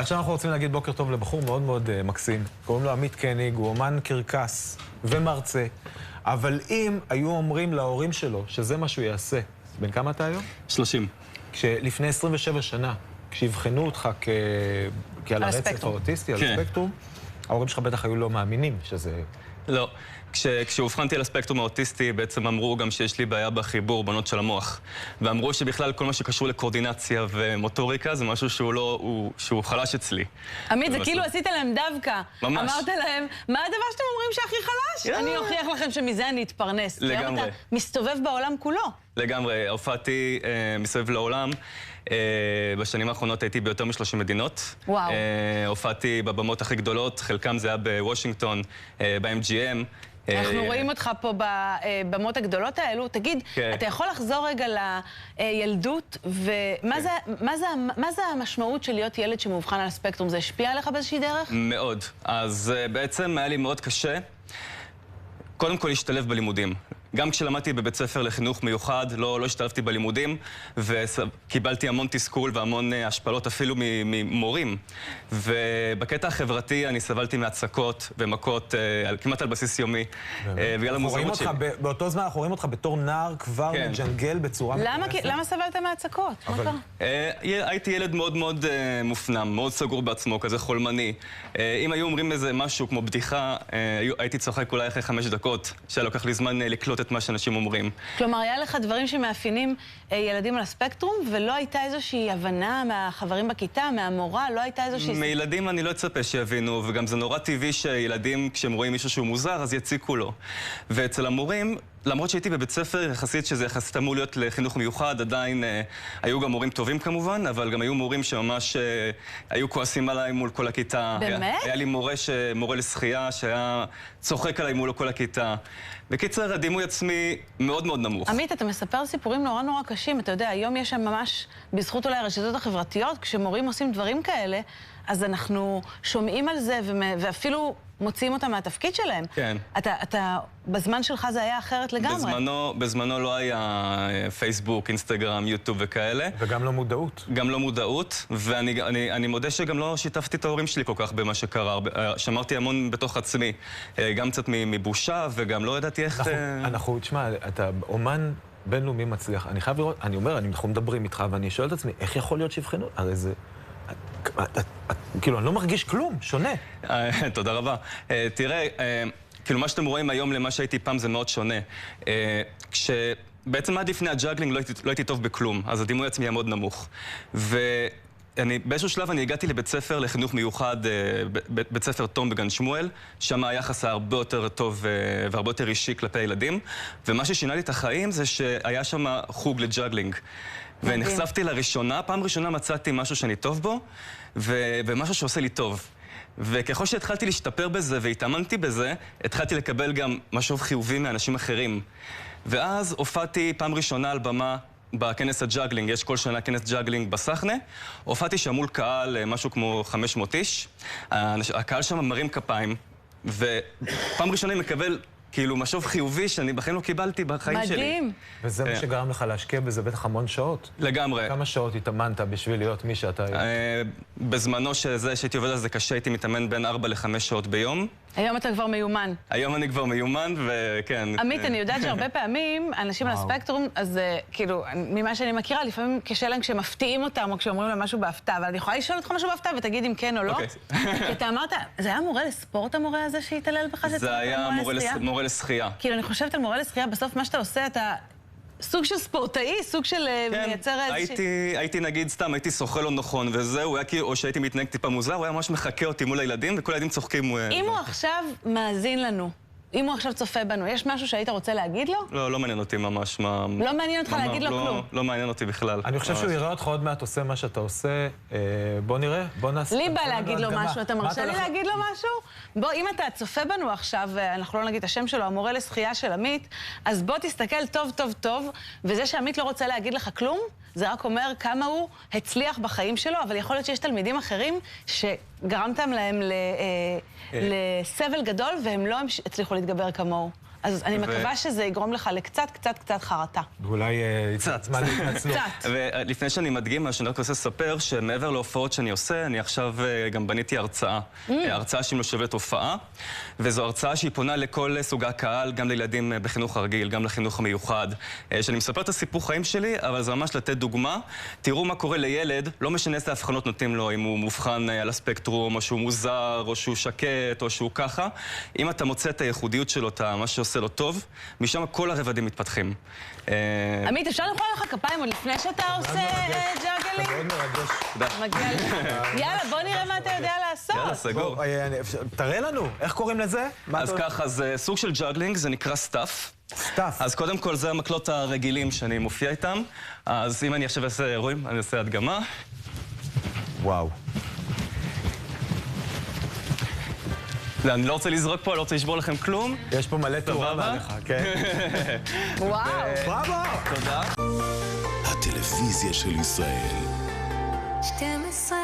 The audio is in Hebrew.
עכשיו אנחנו רוצים להגיד בוקר טוב לבחור מאוד מאוד מקסים. קוראים לו עמית קניג, הוא אומן קרקס ומרצה. אבל אם היו אומרים להורים שלו שזה מה שהוא יעשה, בן כמה אתה היום? 30. לפני 27 שנה, כשהבחנו אותך כעל הרצף האוטיסטי, על הספקטרום, ההורים שלך בטח היו לא מאמינים שזה... לא. כשהובחנתי על הספקטרום האוטיסטי, בעצם אמרו גם שיש לי בעיה בחיבור בנות של המוח. ואמרו שבכלל כל מה שקשור לקואורדינציה ומוטוריקה זה משהו שהוא חלש אצלי. עמית, זה כאילו עשית להם דווקא. ממש. אמרת להם, מה הדבר שאתם אומרים שהכי חלש? אני אוכיח לכם שמזה אני אתפרנס. לגמרי. אתה מסתובב בעולם כולו. לגמרי. הופעתי מסביב לעולם. בשנים האחרונות הייתי ביותר מ-30 מדינות. וואו. הופעתי בבמות הכי גדולות, חלקם זה היה בוושינגטון, ב-MGM. אנחנו רואים אותך פה בבמות הגדולות האלו. תגיד, אתה יכול לחזור רגע לילדות, ומה זה המשמעות של להיות ילד שמאובחן על הספקטרום? זה השפיע עליך באיזושהי דרך? מאוד. אז בעצם היה לי מאוד קשה, קודם כל להשתלב בלימודים. גם כשלמדתי בבית ספר לחינוך מיוחד, לא השתלבתי בלימודים, וקיבלתי המון תסכול והמון השפלות אפילו ממורים. ובקטע החברתי אני סבלתי מהצקות ומכות כמעט על בסיס יומי, בגלל המוזרות שלי. באותו זמן אנחנו רואים אותך בתור נער כבר מג'נגל בצורה מטורפת. למה סבלת מהצקות? מה קרה? הייתי ילד מאוד מאוד מופנם, מאוד סגור בעצמו, כזה חולמני. אם היו אומרים איזה משהו כמו בדיחה, הייתי צוחק אולי אחרי 5 דקות, שהיה לוקח לי זמן לקלוט את מה שאנשים אומרים. כלומר, היה לך דברים שמאפיינים ילדים על הספקטרום, ולא הייתה איזושהי הבנה מהחברים בכיתה, מהמורה, לא הייתה איזושהי... מילדים אני לא אצפה שיבינו, וגם זה נורא טבעי שילדים, כשהם רואים מישהו שהוא מוזר, אז יציקו לו. ואצל המורים, למרות שהייתי בבית ספר, יחסית שזה יחסית אמור להיות לחינוך מיוחד, עדיין היו גם מורים טובים כמובן, אבל גם היו מורים שממש היו כועסים עליי מול כל הכיתה. באמת? היה לי מורה לשחייה שהיה צוחק עליי מול כל הכיתה. בקיצר, הדימוי עצמי מאוד מאוד נמוך. עמית, אתה מספר סיפורים נורא נורא קשים. אתה יודע, היום יש שם ממש, בזכות אולי הרשתות החברתיות, כשמורים עושים דברים כאלה, אז אנחנו שומעים על זה ואפילו מוציאים אותם מהתפקיד שלהם. כן. בזמן שלך זה היה אחרת לגמרי. בזמנו לא היה פייסבוק, אינסטגרם, יוטיוב וכאלה. וגם לא מודעות. גם לא מודעות, ואני מודה שגם לא שיתפתי את ההורים שלי כל כך במה שקרה. שמרתי המון בתוך עצמי, גם קצת מבושה, וגם לא ידעתי איך... תשמע, אתה אומן בינלאומי מצליח. אני חייב לראות, אנחנו מדברים איתך, ואני שואל את עצמי, איך יכול להיות שיבחנו? הרי זה... כאילו, אני לא מרגיש כלום, שונה. תודה רבה. תראה, כאילו, מה שאתם רואים היום למה שהייתי פעם זה מאוד שונה. בעצם עד לפני הג'אגלינג לא הייתי טוב בכלום, אז הדימוי עצמי היה מאוד נמוך. באיזשהו שלב אני הגעתי לבית ספר לחינוך מיוחד, בית ספר תום בגן שמואל, שם היחס היה הרבה יותר טוב והרבה יותר אישי כלפי הילדים, ומה ששינה לי את החיים זה שהיה שם חוג לג'אגלינג. ונחשפתי לראשונה, פעם ראשונה מצאתי משהו שאני טוב בו, ומשהו שעושה לי טוב. וככל שהתחלתי להשתפר בזה והתאמנתי בזה, התחלתי לקבל גם משהו חיובי מאנשים אחרים. ואז הופעתי פעם ראשונה על במה בכנס הג'אגלינג, יש כל שנה כנס ג'אגלינג בסחנה. הופעתי שם מול קהל, משהו כמו 500 איש. הקהל שם מרים כפיים, ופעם ראשונה אני מקבל כאילו משוב חיובי שאני בכלל לא קיבלתי בחיים שלי. מדהים. וזה מה שגרם לך להשקיע בזה בטח המון שעות. לגמרי. כמה שעות התאמנת בשביל להיות מי שאתה היום? בזמנו שהייתי עובד על זה קשה, הייתי מתאמן בין 4 ל-5 שעות ביום. היום אתה כבר מיומן. היום אני כבר מיומן, וכן. עמית, אני יודעת שהרבה פעמים אנשים על הספקטרום, אז כאילו, ממה שאני מכירה, לפעמים קשה להם כשמפתיעים אותם, או כשאומרים להם משהו בהפתעה, אבל אני יכולה לשאול אותך משהו בהפתעה, ותגיד אם כן או לא. כי אתה אמרת, זה היה מורה לספורט המורה הזה שהתעלל בך? זה היה מורה לשחייה. כאילו, אני חושבת על מורה לשחייה, בסוף מה שאתה עושה, אתה סוג של ספורטאי, סוג של מייצר איזושהי... הייתי נגיד סתם, הייתי שוחה לא נכון, וזהו, או שהייתי מתנהג טיפה מוזר, הוא היה ממש מחכה אותי מול הילדים, וכל הילדים צוחקים. אם הוא עכשיו מאזין לנו, אם הוא עכשיו צופה בנו, יש משהו שהיית רוצה להגיד לו? לא מעניין אותי ממש. לא מעניין אותך להגיד לו כלום? לא מעניין אותי בכלל. אני חושב שהוא יראה אותך עוד מעט עושה מה שאתה עושה. בוא נראה, בוא נעשה... לי בא להגיד לו משהו, אתה מרשה לי להגיד לו משהו? בוא, אם אתה צופה בנו עכשיו, אנחנו לא נגיד את השם שלו, המורה לשחייה של עמית, אז בוא תסתכל טוב טוב טוב, וזה שעמית לא רוצה להגיד לך כלום, זה רק אומר כמה הוא הצליח בחיים שלו, אבל יכול להיות שיש תלמידים אחרים שגרמתם להם לסבל גדול, והם לא הצליחו להתגבר כמוהו. אז אני מקווה שזה יגרום לך לקצת חרטה. ואולי זמן להתנצלות. קצת. ולפני שאני מדגים מה שאני רק רוצה לספר, שמעבר להופעות שאני עושה, אני עכשיו גם בניתי הרצאה. הרצאה שהיא משלבת הופעה, וזו הרצאה שהיא פונה לכל סוגי הקהל, גם לילדים בחינוך הרגיל, גם לחינוך המיוחד. שאני מספר את הסיפור חיים שלי, אבל זה ממש לתת דוגמה. תראו מה קורה לילד, לא משנה איזה הבחנות נותנים לו, אם הוא מובחן על הספקטרום, או שהוא מוזר, או שהוא שקט, או שהוא ככה. אם אתה מוצא את הייחודיות שלו, מה שעושה לו טוב, משם כל הרבדים מתפתחים. עמית, אפשר למחוא לך כפיים עוד לפני שאתה עושה ג'אגלים? מאוד מרגש. מגיע לך. יאללה, בוא נראה מה אתה יודע לעשות. יאללה, סגור. תראה לנו, איך קוראים לזה? אז ככה, זה סוג של ג'אגלינג, זה נקרא סטאף. סטאף. אז קודם כל זה המקלות הרגילים שאני מופיע איתם. אז אם אני עכשיו אעשה אירועים, אני אעשה הדגמה. וואו. אני לא רוצה לזרוק פה, אני לא רוצה לשבור לכם כלום. יש פה מלא תורה מעליך, כן? וואו. בראבו! תודה. הטלוויזיה של ישראל. 12